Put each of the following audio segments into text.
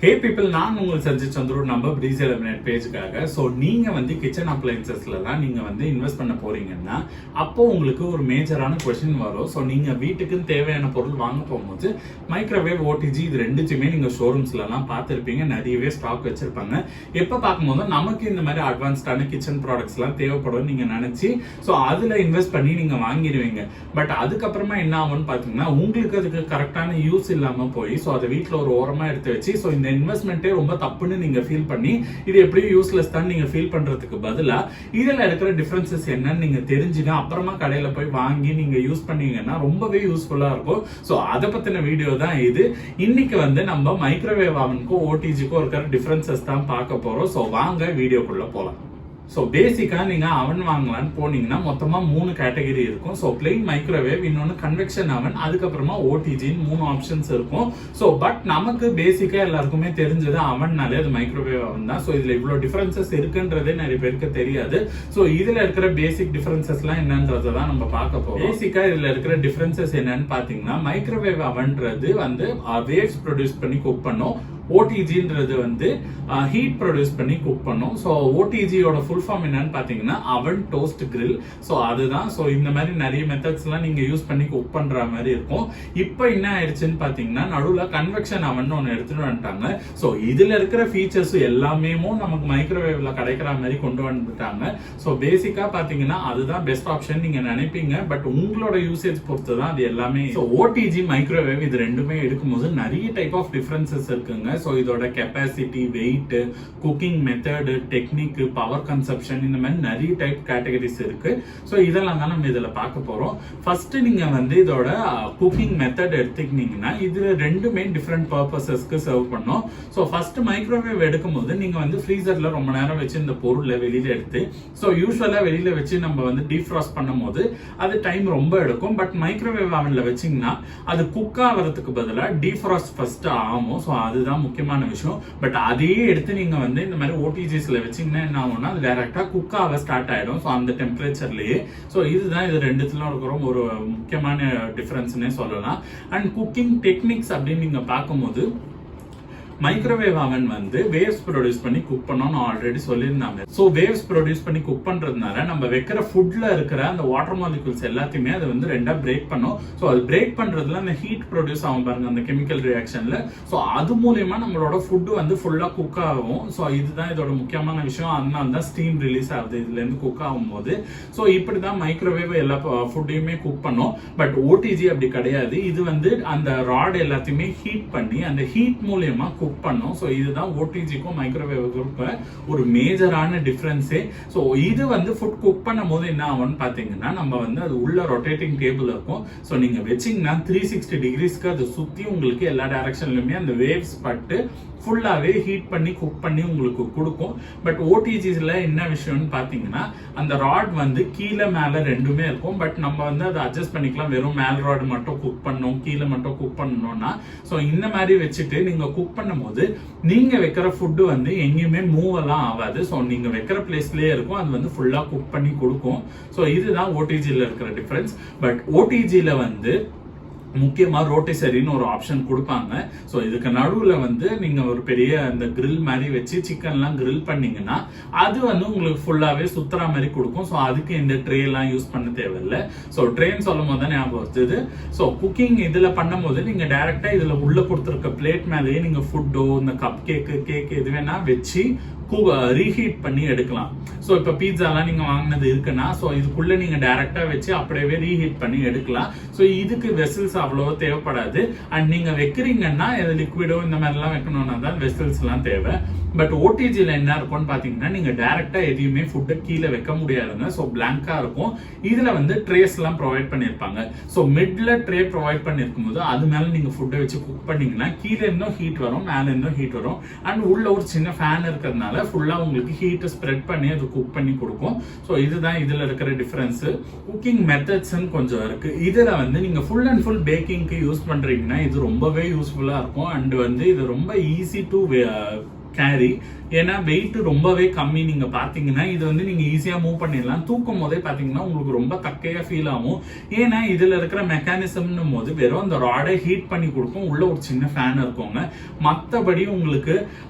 Hey people, நான் உங்கள் சஜித் சந்துரு நம்ம ப்ரீஸ் எலிமினேட் பேஜுக்காக. ஸோ நீங்கள் வந்து கிச்சன் அப்ளைன்சஸில் தான் நீங்கள் வந்து இன்வெஸ்ட் பண்ண போறீங்கன்னா அப்போ உங்களுக்கு ஒரு மேஜரான கொஸ்டின் வரும். ஸோ நீங்கள் வீட்டுக்குன்னு தேவையான பொருள் வாங்க போகும்போது மைக்ரோவேவ், ஓடிஜி இது ரெண்டுத்தையுமே நீங்கள் ஷோரூம்ஸ்லாம் பார்த்துருப்பீங்க, நிறையவே ஸ்டாக் வச்சிருப்பாங்க. எப்போ பார்க்கும்போது நமக்கு இந்த மாதிரி அட்வான்ஸ்டான கிச்சன் ப்ராடக்ட்ஸ்லாம் தேவைப்படும் நீங்கள் நினச்சி ஸோ அதில் இன்வெஸ்ட் பண்ணி நீங்கள் வாங்கிடுவீங்க. பட் அதுக்கப்புறமா என்ன ஆகும்னு பார்த்தீங்கன்னா உங்களுக்கு அதுக்கு கரெக்டான யூஸ் இல்லாமல் போய் ஸோ அதை வீட்டில் ஒரு ஓரமாக எடுத்து வச்சு ஸோ இந்த இன்வெஸ்ட்மெண்ட்டே ரொம்ப தப்புன்னு நீங்க ஃபீல் பண்ணி இது எப்படியும் யூஸ்லெஸ் தான் நீங்க ஃபீல் பண்றதுக்கு பதிலா இதுல இருக்கிற டிஃபரன்சஸ் என்னன்னு நீங்க தெரிஞ்சுங்க அப்புறமா கடையில போய் வாங்கி நீங்க யூஸ் பண்ணீங்கன்னா ரொம்பவே யூஸ்ஃபுல்லா இருக்கும். ஸோ அதை பத்தின வீடியோ தான் இது. இன்னைக்கு வந்து நம்ம மைக்ரோவேவ் அவனுக்கும் ஓடிஜிக்கும் இருக்கிற டிஃபரன்சஸ் தான் பார்க்க போறோம். ஸோ வாங்க வீடியோக்குள்ள போலாம். ஸோ பேசிக்காக நீங்கள் அவன் வாங்கலான்னு போனீங்கன்னா மொத்தமாக 3 கேட்டகரி இருக்கும். ஸோ பிளெயின் மைக்ரோவேவ், இன்னொன்று கன்வெக்ஷன் அவன், அதுக்கப்புறமா ஓடிஜின்னு 3 ஆப்ஷன்ஸ் இருக்கும். ஸோ பட் நமக்கு பேசிக்காக எல்லாருக்குமே தெரிஞ்சது அவன்னாலே அது மைக்ரோவேவ் அவன் தான். ஸோ இதில் இவ்வளோ டிஃபரன்சஸ் இருக்குன்றதே நிறைய பேருக்கு தெரியாது. ஸோ இதில் இருக்கிற பேசிக் டிஃபரன்சஸ்லாம் என்னன்றதை தான் நம்ம பார்க்க போகிறோம். பேசிக்காக இதில் இருக்கிற டிஃபரன்சஸ் என்னன்னு பார்த்தீங்கன்னா மைக்ரோவேவ் அவன்றது வந்து வேவ்ஸ் ப்ரொடியூஸ் பண்ணி குக் பண்ணும். ஓடிஜின்றது வந்து ஹீட் ப்ரொடியூஸ் பண்ணி குக் பண்ணும். ஸோ ஓடிஜியோட ஃபுல் ஃபார்ம் என்னன்னு பார்த்தீங்கன்னா அவன் டோஸ்ட் கிரில். ஸோ அதுதான். ஸோ இந்த மாதிரி நிறைய மெத்தட்ஸ்லாம் நீங்கள் யூஸ் பண்ணி குக் பண்ணுற மாதிரி இருக்கும். இப்போ என்ன ஆயிடுச்சுன்னு பார்த்தீங்கன்னா நடுவில் கன்வெக்ஷன் அவன் ஒன்று எடுத்துட்டு வந்துட்டாங்க. ஸோ இதில் இருக்கிற ஃபீச்சர்ஸ் எல்லாமே நமக்கு மைக்ரோவேவ்ல கிடைக்கிற மாதிரி கொண்டு வந்துட்டாங்க. ஸோ பேசிக்காக பார்த்தீங்கன்னா அதுதான் பெஸ்ட் ஆப்ஷன் நீங்கள் நினைப்பீங்க. பட் உங்களோட யூசேஜ் பொறுத்து தான் அது எல்லாமே. ஸோ ஓடிஜி, மைக்ரோவேவ் இது ரெண்டுமே எடுக்கும்போது நிறைய டைப் ஆஃப் டிஃபரன்சஸ் இருக்குங்க. ஸோ இதோட capacity, weight, cooking method, technique, power consumption இந்த மாதிரி நிறைய டைப் கேட்டகரிஸ் இருக்கு. ஸோ இதெல்லாம் தான் நம்ம இதில் பார்க்க போறோம். ஃபர்ஸ்ட் நீங்க வந்து இதோட குக்கிங் மெத்தட் எடுத்துக்கிட்டீங்கன்னா இதுல ரெண்டுமே டிஃப்ரெண்ட் பர்பஸஸ்க்கு சர்வ் பண்ணும். ஸோ ஃபர்ஸ்ட் மைக்ரோவேவ் எடுக்கும்போது நீங்க வந்து ஃப்ரீசர்ல ரொம்ப நேரம் வச்சு இந்த பொருளை வெளியில எடுத்து ஸோ யூஸ்வலா வெளியில வச்சு நம்ம வந்து டீஃப்ராஸ்ட் பண்ணும்போது அது டைம் ரொம்ப எடுக்கும். பட் மைக்ரோவேவ் அவன்ல வச்சீங்கன்னா அது குக் ஆகிறதுக்கு பதிலாக டீஃப்ராஸ்ட் ஃபர்ஸ்ட் ஆகும். ஸோ அதுதான் முக்கியமான விஷயம். பட் அதையே எடுத்து நீங்க வந்து இந்த மாதிரி ஓடிஜிஸ்ல வச்சீங்கன்னா என்ன ஆகும்னா அது டைரக்டா குக் ஆக ஸ்டார்ட் ஆயிடும். ஸோ அந்த டெம்பரேச்சர்லயே. ஸோ இதுதான் இது ரெண்டுத்துல இருக்கிற ஒரு முக்கியமான டிஃபரன்ஸ்னே சொல்லலாம். அண்ட் குக்கிங் டெக்னிக்ஸ் அப்படின்னு நீங்க பார்க்கும்போது மைக்ரோவேவ் அவன் வந்து வேவ்ஸ் ப்ரொடியூஸ் பண்ணி குக் பண்ணோம்னு ஆல்ரெடி சொல்லியிருந்தாங்க. ஸோ வேவ்ஸ் ப்ரொடியூஸ் பண்ணி குக் பண்றதுனால நம்ம வைக்கிற ஃபுட்ல இருக்கிற அந்த வாட்டர் மாலிகுல்ஸ் எல்லாத்தையுமே அது வந்து ரெண்டா பிரேக் பண்ணும். ஸோ அது பிரேக் பண்றதுல அந்த ஹீட் ப்ரொடியூஸ் ஆகும் பாருங்க அந்த கெமிக்கல் ரியாக்ஷன்ல. ஸோ அது மூலியமா நம்மளோட ஃபுட் வந்து ஃபுல்லா குக் ஆகும். ஸோ இதுதான் இதோட முக்கியமான விஷயம். அதனால தான் ஸ்டீம் ரிலீஸ் ஆகுது இதுல இருந்து குக் ஆகும் போது. ஸோ இப்படிதான் மைக்ரோவேவ் எல்லா ஃபுட்டையுமே குக் பண்ணும். பட் ஓடிஜி அப்படி கிடையாது. இது வந்து அந்த ராட் எல்லாத்தையுமே ஹீட் பண்ணி அந்த ஹீட் மூலியமா குக் பண்ணும். சோ இதுதான் ஓடிஜிக்கும் மைக்ரோவேவுக்கும் ஒரு மேஜரான டிஃபரன்ஸே. சோ இது வந்து ஃபுட் குக் பண்ணும்போது என்ன ஆகும்னு பாத்தீங்கன்னா நம்ம வந்து அது உள்ள ரொட்டேட்டிங் டேபிள் இருக்கும். சோ நீங்க வச்சீங்கன்னா 360 டிகிரிஸ்க்கு அது சுத்தி உங்களுக்கு எல்லா டைரக்ஷன்லயுமே அந்த வேவ்ஸ் பட்டு ஃபுல்லாவே ஹீட் பண்ணி குக் பண்ணி உங்களுக்கு கொடுக்கும். பட் ஓடிஜிஸ்ல என்ன விஷயம்னு பாத்தீங்கன்னா அந்த ராட் வந்து கீழே மேல ரெண்டுமே இருக்கும். பட் நம்ம வந்து அதை அட்ஜஸ்ட் பண்ணிக்கலாம். வெறும் மேல் ராட் மட்டும் குக் பண்ணணும், கீழே மட்டும் குக் பண்ணணும்னா ஸோ இந்த மாதிரி வச்சுட்டு நீங்க குக் பண்ணும்போது நீங்க வைக்கிற ஃபுட்டு வந்து எங்கேயுமே மூவ் எல்லாம் ஆகாது. ஸோ நீங்க வைக்கிற பிளேஸ்லயே இருக்கும். அது வந்து ஃபுல்லா குக் பண்ணி கொடுக்கும். ஸோ இதுதான் ஓடிஜில இருக்கிற டிஃபரன்ஸ். பட் ஓடிஜில வந்து முக்கியமா ரோட்டிசரின்னு ஒரு ஆப்ஷன் கொடுப்பாங்க. ஸோ இதுக்கு நடுவில் வந்து நீங்க ஒரு பெரிய அந்த கிரில் மாதிரி வச்சு சிக்கன்லாம் கிரில் பண்ணீங்கன்னா அது வந்து உங்களுக்கு ஃபுல்லாவே சுத்துற மாதிரி கொடுக்கும். ஸோ அதுக்கு இந்த ட்ரே எல்லாம் யூஸ் பண்ண தேவையில்லை. ஸோ ட்ரேன்னு சொல்லும் போது தான் ஞாபகம் வருது. ஸோ குக்கிங் இதுல பண்ணும் போது நீங்க டைரக்டா இதுல உள்ள கொடுத்துருக்க பிளேட் மேலேயே நீங்க ஃபுட்டோ இந்த கப் கேக் எது வேணா வச்சு ரீஹீட் பண்ணி எடுக்கலாம். ஸோ இப்போ பீட்சாலாம் நீங்க வாங்கினது இருக்குன்னா ஸோ இதுக்குள்ள நீங்க டைரக்டா வச்சு அப்படியே ரீஹீட் பண்ணி எடுக்கலாம். ஸோ இதுக்கு வெசல்ஸ் அவ்வளோ தேவைப்படாது. அண்ட் நீங்க வைக்கிறீங்கன்னா லிக்விடோ இந்த மாதிரிலாம் வைக்கணும்னா தான் வெசல்ஸ் எல்லாம் தேவை. பட் ஓடிஜில என்ன இருக்கும்னு பாத்தீங்கன்னா நீங்க டைரக்டா எதையுமே ஃபுட்டை கீழே வைக்க முடியாதுங்க. ஸோ பிளாங்கா இருக்கும். இதுல வந்து ட்ரேஸ் எல்லாம் ப்ரொவைட் பண்ணிருப்பாங்க. ஸோ மிட்ல ட்ரே ப்ரொவைட் பண்ணிருக்கும் போது அது மேல நீங்க ஃபுட்டை வச்சு குக் பண்ணீங்கன்னா கீழே இருந்தும் ஹீட் வரும், மேல இருந்தும் ஹீட் வரும். அண்ட் உள்ள ஒரு சின்ன ஃபேன் இருக்கிறதுனால ஃபுல்லா உங்களுக்கு ஹீட் ஸ்ப்ரெட் பண்ணி அது குக் பண்ணி கொடுக்கும். ஸோ இதுதான் இதுல இருக்கிற டிஃபரன்ஸ். குக்கிங் மெத்தட்ஸ் கொஞ்சம் இருக்கு. இதுல வந்து நீங்க ஃபுல் அண்ட் ஃபுல் பேக்கிங்க்கு யூஸ் பண்றீங்கன்னா இது ரொம்பவே யூஸ்ஃபுல்லா இருக்கும். அண்ட் வந்து இது ரொம்ப ஈஸி டு கேரி. ஏன்னா வெயிட் ரொம்பவே கம்மி. நீங்க பாத்தீங்கன்னா இது வந்து நீங்க ஈஸியா மூவ் பண்ணிடலாம். தூக்கும் போதே பாத்தீங்கன்னா உங்களுக்கு ரொம்ப தக்கையா ஃபீல் ஆகும். ஏன்னா இதுல இருக்கிற மெக்கானிசம்னும் போது வெறும் அந்த ராடை ஹீட் பண்ணி கொடுக்கும். உள்ள ஒரு சின்ன ஃபேன் இருக்குங்க. மற்றபடி உங்களுக்கு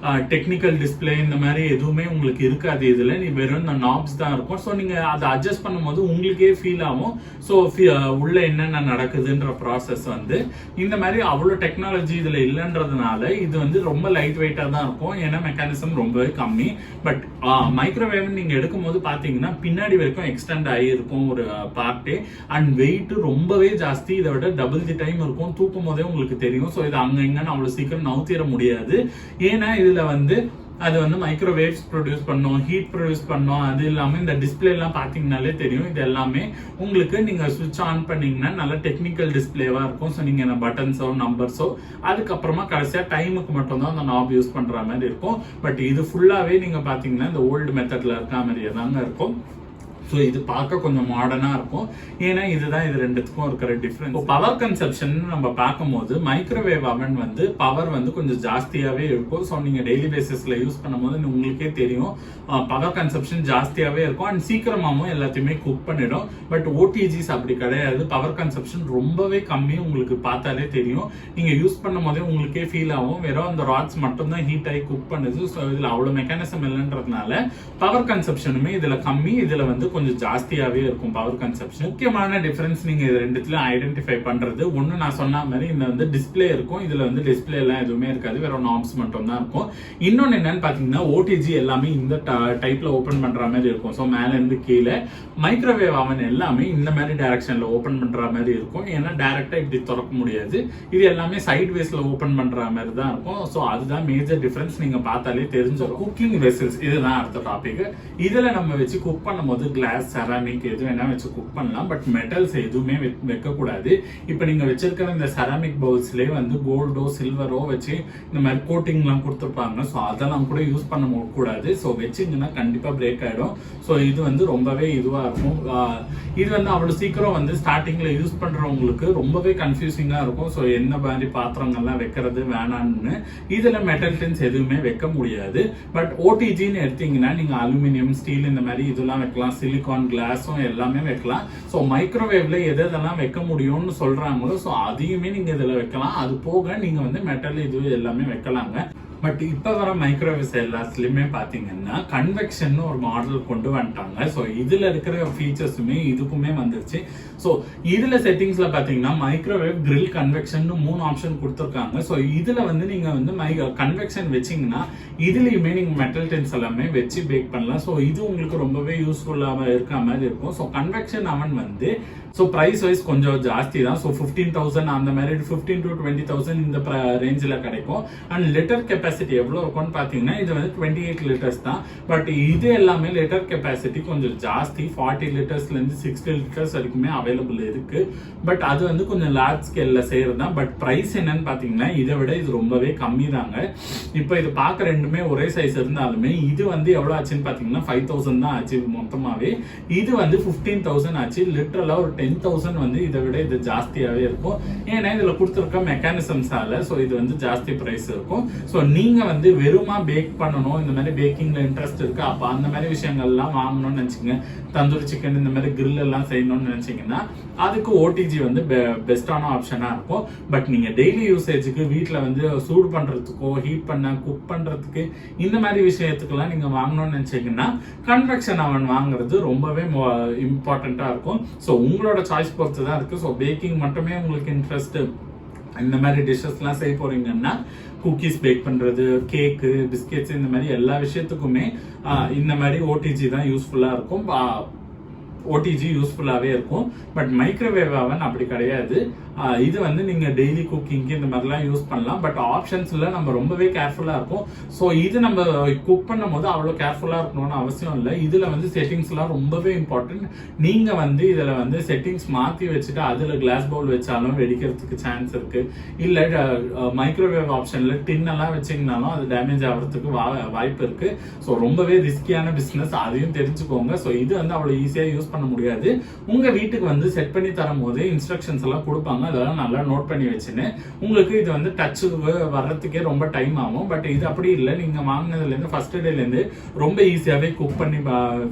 டெக்னிக்கல் டிஸ்பிளே இந்த மாதிரி எதுவுமே உங்களுக்கு இருக்காது. இதுல நீ வெறும் இந்த நாப்ஸ் தான் இருக்கும். ஸோ நீங்க அதை அட்ஜஸ்ட் பண்ணும்போது உங்களுக்கே ஃபீல் ஆகும். ஸோ உள்ள என்னென்ன நடக்குதுன்ற ப்ராசஸ் வந்து இந்த மாதிரி அவ்வளோ டெக்னாலஜி இதுல இல்லைன்றதுனால இது வந்து ரொம்ப லைட் வெயிட்டா தான் இருக்கும். ஏன்னா மெக்கானிசம் ரொம்பவே கம்மி. பட் மைக்ரோவேவ் நீங்க எடுக்கும் போது பாத்தீங்கன்னா பின்னாடி வரைக்கும் எக்ஸ்டெண்ட் ஆகி இருக்கும் ஒரு பார்ட்டே. அண்ட் வெயிட் ரொம்பவே ஜாஸ்தி. இதை விட டபுள் தி டைம் இருக்கும். தூக்கும் போதே உங்களுக்கு தெரியும். ஸோ இது அங்க இங்கன்னு அவ்வளவு சீக்கிரம் நவுத்திட முடியாது. ஏன்னா இதுல வந்து அது வந்து மைக்ரோவேவ்ஸ் ப்ரொடியூஸ் பண்ணும், ஹீட் ப்ரொடியூஸ் பண்ணும். அது இல்லாம இந்த டிஸ்பிளே எல்லாம் பாத்தீங்கன்னாலே தெரியும். இது எல்லாமே உங்களுக்கு நீங்க சுவிட்ச் ஆன் பண்ணீங்கன்னா நல்ல டெக்னிக்கல் டிஸ்பிளேவா இருக்கும். ஸோ நீங்க பட்டன்ஸோ நம்பர்ஸோ அதுக்கப்புறமா கடைசியா டைமுக்கு மட்டும் தான் அந்த நாப் யூஸ் பண்ற மாதிரி இருக்கும். பட் இது ஃபுல்லாவே நீங்க பாத்தீங்கன்னா இந்த ஓல்டு மெத்தட்ல இருக்க மாதிரியே தாங்க இருக்கும். ஸோ இது பார்க்க கொஞ்சம் மாடர்னா இருக்கும். ஏன்னா இதுதான் இது ரெண்டுத்துக்கும் இருக்கிற டிஃபரன்ஸ். பவர் கன்சப்ஷன் நம்ம பார்க்கும்போது மைக்ரோவேவ் அவன் வந்து பவர் வந்து கொஞ்சம் ஜாஸ்தியாவே இருக்கும். ஸோ நீங்க டெய்லி பேசிஸ்ல யூஸ் பண்ணும்போது உங்களுக்கே தெரியும் பவர் கன்சப்ஷன் ஜாஸ்தியாவே இருக்கும். அண்ட் சீக்கிரமாவும் எல்லாத்தையுமே குக் பண்ணிடும். பட் ஓடிஜிஸ் அப்படி கிடையாது. பவர் கன்சப்ஷன் ரொம்பவே கம்மி. உங்களுக்கு பார்த்தாலே தெரியும். நீங்க யூஸ் பண்ணும் போதே உங்களுக்கே ஃபீல் ஆகும். வெறும் அந்த ராட்ஸ் மட்டும் தான் ஹீட் ஆகி குக் பண்ணுது. ஸோ இதுல அவ்வளவு மெக்கானிசம் இல்லைன்றதுனால பவர் கன்சப்ஷனுமே இதுல கம்மி. இதுல வந்து கொஞ்சம் ஜாஸ்தியாவே இருக்கும் பவர் கன்சப்ஷன். முக்கியமான டிஃபரன்ஸ் நீங்க இது ரெண்டுத்துல ஐடென்டிஃபை பண்றது ஒண்ணு, நான் சொன்ன மாதிரி இந்த வந்து டிஸ்பிளே இருக்கும். இதுல வந்து டிஸ்பிளே எல்லாம் எதுவுமே இருக்காது. வெறும் நாப்ஸ் மட்டும் தான் இருக்கும். இன்னொன்னு என்னன்னு பாத்தீங்கன்னா ஓடிஜி எல்லாமே இந்த டைப்ல ஓபன் பண்ற மாதிரி இருக்கும். ஸோ மேல இருந்து கீழே. மைக்ரோவேவ் அவன் எல்லாமே இந்த மாதிரி டைரக்ஷன்ல ஓபன் பண்ற மாதிரி இருக்கும். ஏன்னா டைரக்டா இப்படி திறக்க முடியாது. இது எல்லாமே சைட் வேஸ்ல ஓபன் பண்ற மாதிரி தான் இருக்கும். ஸோ அதுதான் மேஜர் டிஃபரன்ஸ். நீங்க பார்த்தாலே தெரிஞ்சிடும். குக்கிங் வெசல்ஸ் இதுதான் அடுத்த டாபிக். இதுல நம்ம வச்சு குக் பண்ணும்போது கிளாஸ், செராமிக் எது வேணா வச்சு குக் பண்ணலாம். பட் மெட்டல்ஸ் எதுவுமே வைக்க கூடாது. இப்ப நீங்க வச்சிருக்கிற இந்த செராமிக் பவுல்ஸ்லயே வந்து கோல்டோ சில்வரோ வச்சு இந்த மாதிரி கோட்டிங் எல்லாம் கொடுத்துருப்பாங்க. ஸோ அதெல்லாம் கூட யூஸ் பண்ண கூடாது. ஸோ வச்சிங்கன்னா கண்டிப்பா பிரேக் ஆயிடும். ஸோ இது வந்து ரொம்பவே இதுவா இருக்கும். இது வந்து அவ்வளவு சீக்கிரம் வந்து ஸ்டார்டிங்ல யூஸ் பண்றவங்களுக்கு ரொம்பவே கன்ஃபியூசிங்கா இருக்கும். ஸோ என்ன மாதிரி பாத்திரங்கள்லாம் வைக்கிறது வேணான்னு. இதுல மெட்டல் டின்ஸ் எதுவுமே வைக்க முடியாது. பட் ஓடிஜின்னு எடுத்தீங்கன்னா நீங்க அலுமினியம், ஸ்டீல் இந்த மாதிரி இதெல்லாம் வைக்கலாம். சிலிகான், கிளாஸும் எல்லாமே வைக்கலாம். ஸோ மைக்ரோவேவ்ல எதெல்லாம் வைக்க முடியும்னு சொல்றாங்களோ ஸோ அதையுமே நீங்க இதுல வைக்கலாம். அது போக நீங்க வந்து மெட்டல் இது எல்லாமே வைக்கலாங்க. பட் இப்ப வர மைக்ரோவேவ்ஸ் எல்லாத்துலயுமே பாத்தீங்கன்னா கன்வெக்ஷன் ஒரு மாடல் கொண்டு வந்துட்டாங்க. ஸோ இதுல இருக்கிற ஃபீச்சர்ஸுமே இதுக்குமே வந்துருச்சு. ஸோ இதுல செட்டிங்ஸ்ல பாத்தீங்கன்னா மைக்ரோவேவ், கிரில், கன்வெக்ஷன் 3 ஆப்ஷன் கொடுத்துருக்காங்க. ஸோ இதுல வந்து நீங்க வந்து கன்வெக்ஷன் வச்சீங்கன்னா இதுலயுமே நீங்க மெட்டல் டின்ஸ் எல்லாமே வச்சு பேக் பண்ணலாம். ஸோ இது உங்களுக்கு ரொம்பவே யூஸ்ஃபுல்லாக இருக்க மாதிரி இருக்கும். ஸோ கன்வெக்ஷன் அவன் வந்து ஸோ ப்ரைஸ் வைஸ் கொஞ்சம் ஜாஸ்தி தான். ஸோ 15,000 அந்த மாதிரி 15 to 20,000 இந்த ரேஞ்சில் கிடைக்கும். அண்ட் லிட்டர் கெப்பாசிட்டி எவ்வளோ இருக்கும்னு பார்த்தீங்கன்னா இது வந்து 28 லிட்டர்ஸ் தான். பட் இது எல்லாமே லிட்டர் கெப்பாசிட்டி கொஞ்சம் ஜாஸ்தி. 40 லிட்டர்ஸ்லேருந்து 60 லிட்டர்ஸ் வரைக்குமே அவைலபிள் இருக்கு. பட் அது வந்து கொஞ்சம் லார்ஜ் ஸ்கேலில் செய்யறது தான். பட் ப்ரைஸ் என்னன்னு பார்த்தீங்கன்னா இதை விட இது ரொம்பவே கம்மி தாங்க. இப்போ இது பார்க்க ரெண்டுமே ஒரே சைஸ் இருந்தாலுமே இது வந்து எவ்வளோ ஆச்சுன்னு பார்த்தீங்கன்னா 5,000 தான் ஆச்சு மொத்தமாகவே. இது வந்து 15,000 ஆச்சு. லிட்டரலாக ஒரு 10,000 வந்து இதை விட இது ஜாஸ்தியாவே இருக்கும். ஏன்னா இதுல கொடுத்துருக்க மெக்கானிசம்ஸால ஸோ இது வந்து ஜாஸ்தி பிரைஸ் இருக்கும். ஸோ நீங்க வந்து வெறுமா பேக் பண்ணணும், இந்த மாதிரி பேக்கிங்ல இன்ட்ரெஸ்ட் இருக்கு, அப்ப அந்த மாதிரி விஷயங்கள்லாம் வாங்கணும்னு நினைச்சீங்க, தந்தூரி சிக்கன் இந்த மாதிரி கிரில் எல்லாம் செய்யணும்னு நினைச்சீங்கன்னா அதுக்கு ஓடிஜி வந்து பெஸ்டான ஆப்ஷனா இருக்கும். பட் நீங்க டெய்லி யூசேஜுக்கு வீட்டில் வந்து சூடு பண்றதுக்கோ ஹீட் பண்ண குக் பண்றதுக்கு இந்த மாதிரி விஷயத்துக்கெல்லாம் நீங்க வாங்கணும்னு நினைச்சீங்கன்னா கன்வெக்ஷன் அவன் வாங்குறது ரொம்பவே இம்பார்ட்டண்டா இருக்கும். ஸோ உங்களோட சாய்ஸ் பொறுத்து தான் இருக்கு. ஸோ பேக்கிங் மட்டுமே உங்களுக்கு இன்ட்ரெஸ்ட், இந்த மாதிரி டிஷ்ஷஸ்லாம் செய்ய போறீங்கன்னா குக்கீஸ் பேக் பண்றது, கேக்கு, பிஸ்கெட்ஸ் இந்த மாதிரி எல்லா விஷயத்துக்குமே இந்த மாதிரி ஓடிஜி தான் யூஸ்ஃபுல்லா இருக்கும். ஓடிஜி யூஸ்ஃபுல்லாகவே இருக்கும். பட் மைக்ரோவேவ் அவன் அப்படி கிடையாது. இது வந்து நீங்க டெய்லி குக்கிங்க்கு இந்த மாதிரிலாம் யூஸ் பண்ணலாம். பட் ஆப்ஷன்ஸ்ல நம்ம ரொம்பவே கேர்ஃபுல்லா இருக்கும். ஸோ இது நம்ம குக் பண்ணும் போது அவ்வளோ கேர்ஃபுல்லா இருக்கணும்னு அவசியம் இல்லை. இதுல வந்து செட்டிங்ஸ்லாம் ரொம்பவே இம்பார்ட்டன்ட். நீங்க வந்து இதுல வந்து செட்டிங்ஸ் மாத்தி வச்சுட்டு அதுல கிளாஸ் பவுல் வச்சாலும் வெடிக்கிறதுக்கு சான்ஸ் இருக்கு. இல்ல மைக்ரோவேவ் ஆப்ஷன்ல டின் எல்லாம் வச்சீங்கனாலும் அது டேமேஜ் ஆகிறதுக்கு வாய்ப்பு இருக்கு. ஸோ ரொம்பவே ரிஸ்கியான பிசினஸ், அதையும் தெரிஞ்சுக்கோங்க. ஸோ இது வந்து அவ்வளோ ஈஸியா யூஸ் பண்ண முடியாது. உங்க வீட்டுக்கு வந்து செட் பண்ணி தரும் போது இன்ஸ்ட்ரக்ஷன்ஸ் எல்லாம் கொடுப்பாங்க. இதெல்லாம் நல்லா நோட் பண்ணி வச்சுன்னு உங்களுக்கு இது வந்து டச் வர்றதுக்கே ரொம்ப டைம் ஆகும். பட் இது அப்படி இல்லை, நீங்க வாங்கினதுலேருந்து ஃபர்ஸ்ட் டேலேருந்து ரொம்ப ஈஸியாகவே குக் பண்ணி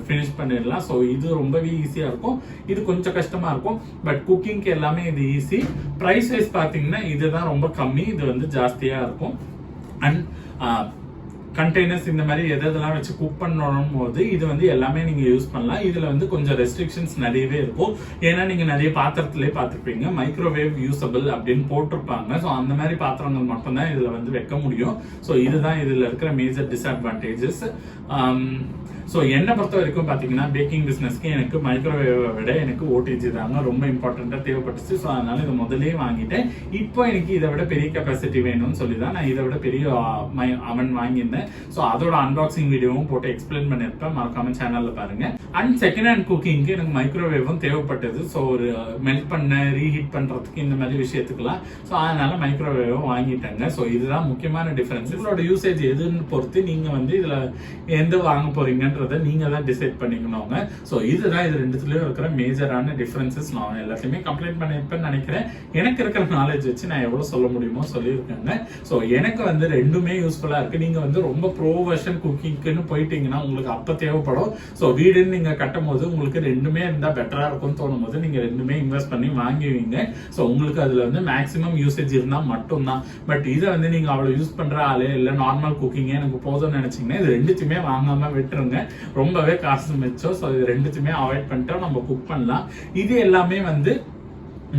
ஃபினிஷ் பண்ணிடலாம். ஸோ இது ரொம்பவே ஈஸியாக இருக்கும். இது கொஞ்சம் கஷ்டமா இருக்கும், பட் குக்கிங்க்கு எல்லாமே இது ஈஸி. ப்ரைஸ் வைஸ் பார்த்தீங்கன்னா இதுதான் ரொம்ப கம்மி, இது வந்து ஜாஸ்தியாக இருக்கும். அண்ட் கண்டெய்னர்ஸ் இந்த மாதிரி எதெல்லாம் வச்சு குக் பண்ணணும் போது இது வந்து எல்லாமே நீங்க யூஸ் பண்ணலாம். இதுல வந்து கொஞ்சம் ரெஸ்ட்ரிக்ஷன்ஸ் நிறையவே இருக்கும். ஏன்னா நீங்க நிறைய பாத்திரத்திலே பார்த்துருப்பீங்க மைக்ரோவேவ் யூசபிள் அப்படின்னு போட்டிருப்பாங்க. ஸோ அந்த மாதிரி பாத்திரங்கள் மட்டும்தான் இதுல வந்து வைக்க முடியும். ஸோ இதுதான் இதுல இருக்கிற மேஜர் டிஸ்அட்வான்டேஜஸ். ஸோ என்னை பொறுத்த வரைக்கும் பார்த்தீங்கன்னா பேக்கிங் பிஸ்னஸ்க்கு எனக்கு மைக்ரோவேவை விட எனக்கு ஓடிஜி தாங்க ரொம்ப இம்பார்ட்டண்ட்டாக தேவைப்பட்டுச்சு. ஸோ அதனால இதை முதலே வாங்கிட்டேன். இப்போ எனக்கு இதை விட பெரிய கெப்பாசிட்டி வேணும்னு சொல்லி தான் நான் இதை விட பெரிய அவன் வாங்கியிருந்தேன். ஸோ அதோட அன்பாக்சிங் வீடியோவும் போட்டு எக்ஸ்பிளைன் பண்ணியிருப்பேன், மறக்காம சேனல்ல பாருங்க. அண்ட் செகண்ட் ஹேண்ட் குக்கிங்க்கு எனக்கு மைக்ரோவேவும் தேவைப்பட்டது. ஸோ ஒரு மெல்ட் பண்ண ரீஹீட் பண்றதுக்கு இந்த மாதிரி விஷயத்துக்குலாம். ஸோ அதனால மைக்ரோவேவும் வாங்கிட்டாங்க. ஸோ இதுதான் முக்கியமான டிஃபரன்ஸ். இதோட யூசேஜ் எதுன்னு பொறுத்து நீங்க வந்து இதுல எந்த வாங்க போறீங்கன்னு நீங்க தான் டிசைட் பண்ணிக்கணுங்க. சோ இதுதான் இது ரெண்டுத்துலயும் இருக்கிற மேஜரான டிஃபரன்சஸ். நான் எல்லாத்தையுமே கம்ப்ளைண்ட் பண்ணிருப்பேன்னு நினைக்கிறேன். எனக்கு இருக்கிற நாலேஜ் வச்சு நான் எவ்வளவு சொல்ல முடியுமோ சொல்லியிருக்கேங்க. சோ எனக்கு வந்து ரெண்டுமே யூஸ்ஃபுல்லா இருக்கு. நீங்க வந்து ரொம்ப ப்ரோ வெர்ஷன் குக்கிங்க்குன்னு போயிட்டீங்கன்னா உங்களுக்கு அப்ப தேவைப்படும். சோ வீடுன்னு நீங்க கட்டும் போது உங்களுக்கு ரெண்டுமே இருந்தா பெட்டரா இருக்கும்னு தோணும் போது நீங்க ரெண்டுமே இன்வெஸ்ட் பண்ணி வாங்குவீங்க. சோ உங்களுக்கு அதுல வந்து மேக்ஸிமம் யூசேஜ் இருந்தா மட்டும்தான். பட் இதை வந்து நீங்க அவ்வளவு யூஸ் பண்ற ஆளே இல்ல நார்மல் குக்கிங்கே எனக்கு போதும்னு நினைச்சீங்கன்னா இது ரெண்டுத்தையுமே வாங்காம விட்டுருங்க. ரொம்பவே காசு மிச்சம். ஸோ இது ரெண்டுத்தையுமே அவாய்ட் பண்ணிட்டு நம்ம குக் பண்ணலாம். இது எல்லாமே வந்து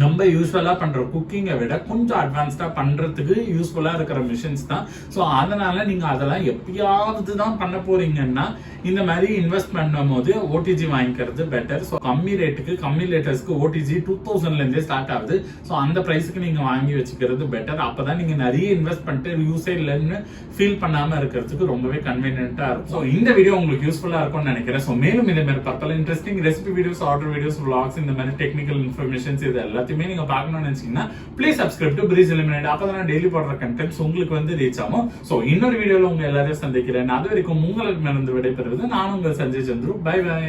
நம்ம யூஸ்வலா பண்ற குக்கிங்கை விட கொஞ்சம் அட்வான்ஸ்டா பண்றதுக்கு யூஸ்ஃபுல்லா இருக்கிற மிஷின்ஸ் தான். ஸோ அதனால நீங்க அதெல்லாம் எப்பயாவது தான் பண்ண போறீங்கன்னா இந்த மாதிரி இன்வெஸ்ட் பண்ணும் போது ஓடிஜி வாங்கிக்கிறது பெட்டர். ஸோ கம்மி ரேட்டுக்கு கம்மி லேட்டர்ஸ்க்கு ஓடிஜி 2000ல இருந்தே ஸ்டார்ட் ஆகுது. ஸோ அந்த பிரைஸுக்கு நீங்க வாங்கி வச்சுக்கிறது பெட்டர். அப்பதான் நீங்க நிறைய இன்வெஸ்ட் பண்ணிட்டு யூஸே இல்லைன்னு ஃபீல் பண்ணாம இருக்கிறதுக்கு ரொம்பவே கன்வீனியன்ட்டா இருக்கும். ஸோ இந்த வீடியோ உங்களுக்கு யூஸ்ஃபுல்லா இருக்கும்னு நினைக்கிறேன். ஸோ மேலும் இந்த மாதிரி பல interesting recipe videos, order videos, vlogs, இந்த மாதிரி டெக்னிக்கல் இன்ஃபர்மேஷன்ஸ் இது எல்லாத்தையுமே நீங்க பார்க்கணும்னு நினைச்சீங்கன்னா please subscribe to breeze eliminate. அப்பதான் டெய்லி போடுற கண்டென்ட்ஸ் உங்களுக்கு வந்து ரீச் ஆகும். சோ இன்னொரு வீடியோல உங்க எல்லாரையும் சந்திக்கிறேன். அது வரைக்கும் உங்களுக்கு மேலிருந்து விடைபெறுவது நான் உங்கள் சஞ்சய் சந்துரு. By by.